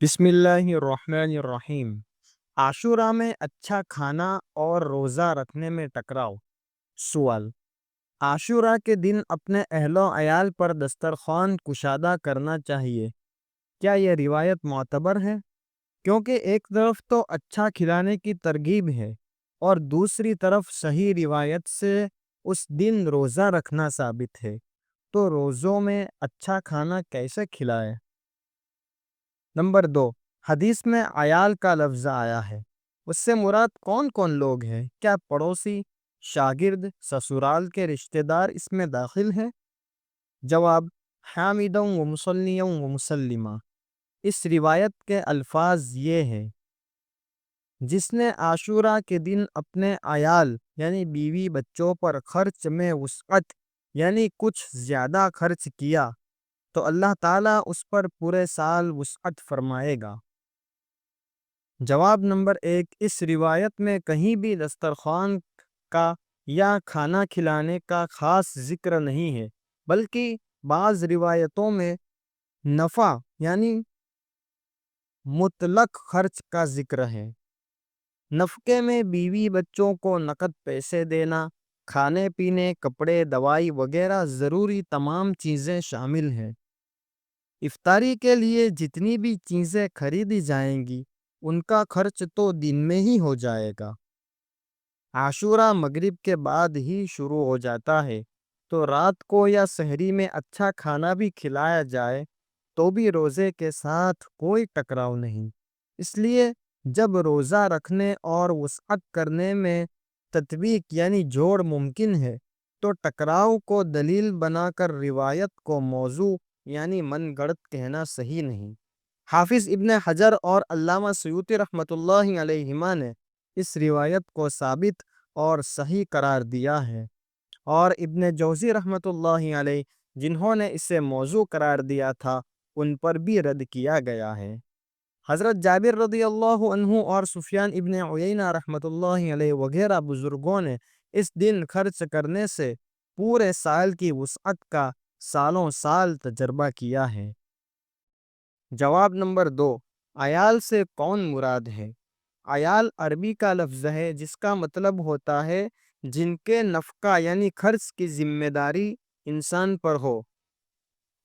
بسم اللہ الرحمن الرحیم۔ عاشورہ میں اچھا کھانا اور روزہ رکھنے میں ٹکراؤ۔ سوال: عاشورہ کے دن اپنے اہل و عیال پر دسترخوان کشادہ کرنا چاہیے، کیا یہ روایت معتبر ہے؟ کیونکہ ایک طرف تو اچھا کھلانے کی ترغیب ہے اور دوسری طرف صحیح روایت سے اس دن روزہ رکھنا ثابت ہے، تو روزوں میں اچھا کھانا کیسے کھلائے؟ نمبر 2، حدیث میں عیال کا لفظ آیا ہے، اس سے مراد کون کون لوگ ہیں؟ کیا پڑوسی، شاگرد، سسرال کے رشتہ دار اس میں داخل ہیں؟ جواب: حامدً و مصلیًا و مسلمہ۔ اس روایت کے الفاظ یہ ہیں: جس نے عاشورہ کے دن اپنے عیال یعنی بیوی بچوں پر خرچ میں وسعت یعنی کچھ زیادہ خرچ کیا تو اللہ تعالیٰ اس پر پورے سال وسعت فرمائے گا۔ جواب نمبر 1، اس روایت میں کہیں بھی دسترخوان کا یا کھانا کھلانے کا خاص ذکر نہیں ہے، بلکہ بعض روایتوں میں نفع یعنی مطلق خرچ کا ذکر ہے۔ نفقے میں بیوی بچوں کو نقد پیسے دینا، کھانے پینے، کپڑے، دوائی وغیرہ ضروری تمام چیزیں شامل ہیں۔ افطاری کے لیے جتنی بھی چیزیں خریدی جائیں گی ان کا خرچ تو دن میں ہی ہو جائے گا۔ عاشورہ مغرب کے بعد ہی شروع ہو جاتا ہے، تو رات کو یا سحری میں اچھا کھانا بھی کھلایا جائے تو بھی روزے کے ساتھ کوئی ٹکراؤ نہیں۔ اس لیے جب روزہ رکھنے اور وسعت کرنے میں تطبیق یعنی جوڑ ممکن ہے تو ٹکراؤ کو دلیل بنا کر روایت کو موضوع یعنی من گڑت کہنا صحیح نہیں۔ حافظ ابن حجر اور علامہ سیوطی رحمۃ اللہ علیہما نے اس روایت کو ثابت اور صحیح قرار دیا ہے، اور ابن جوزی رحمۃ اللہ علیہ جنہوں نے اسے موضوع قرار دیا تھا ان پر بھی رد کیا گیا ہے۔ حضرت جابر رضی اللہ عنہ اور سفیان ابن عیینہ رحمۃ اللہ علیہ وغیرہ بزرگوں نے اس دن خرچ کرنے سے پورے سال کی وسعت کا سالوں سال تجربہ کیا ہے۔ جواب نمبر 2، عیال سے کون مراد ہے؟ عیال عربی کا لفظ ہے جس کا مطلب ہوتا ہے جن کے نفقہ یعنی خرچ کی ذمہ داری انسان پر ہو۔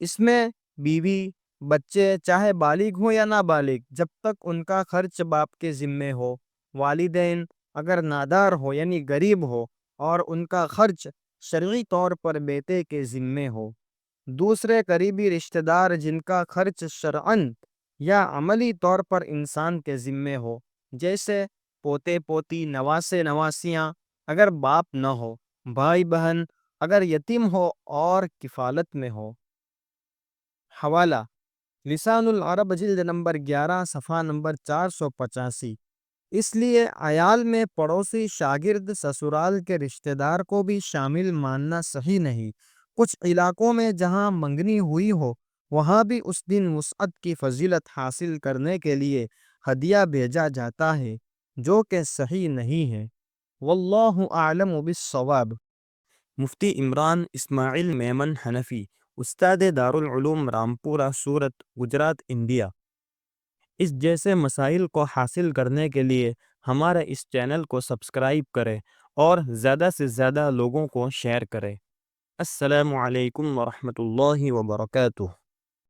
اس میں بیوی، بچے چاہے بالغ ہو یا نابالغ جب تک ان کا خرچ باپ کے ذمے ہو، والدین اگر نادار ہو یعنی غریب ہو اور ان کا خرچ شرعی طور پر بیٹے کے ذمے ہو، دوسرے قریبی رشتہ دار جن کا خرچ شرعاً یا عملی طور پر انسان کے ذمے ہو، جیسے پوتے پوتی، نواسے نواسیاں اگر باپ نہ ہو، بھائی بہن اگر یتیم ہو اور کفالت میں ہو۔ حوالہ: لسان العرب جلد نمبر 11 صفحہ نمبر 485۔ اس لیے عیال میں پڑوسی، شاگرد، سسرال کے رشتہ دار کو بھی شامل ماننا صحیح نہیں۔ کچھ علاقوں میں جہاں منگنی ہوئی ہو وہاں بھی اس دن وسعت کی فضیلت حاصل کرنے کے لیے ہدیہ بھیجا جاتا ہے، جو کہ صحیح نہیں ہے۔ واللہ اعلم بالصواب۔ مفتی عمران اسماعیل میمن حنفی، استاد دارالعلوم رامپورہ سورت، گجرات، انڈیا۔ اس جیسے مسائل کو حاصل کرنے کے لیے ہمارے اس چینل کو سبسکرائب کریں اور زیادہ سے زیادہ لوگوں کو شیئر کریں۔ السلام علیکم ورحمۃ اللہ وبرکاتہ۔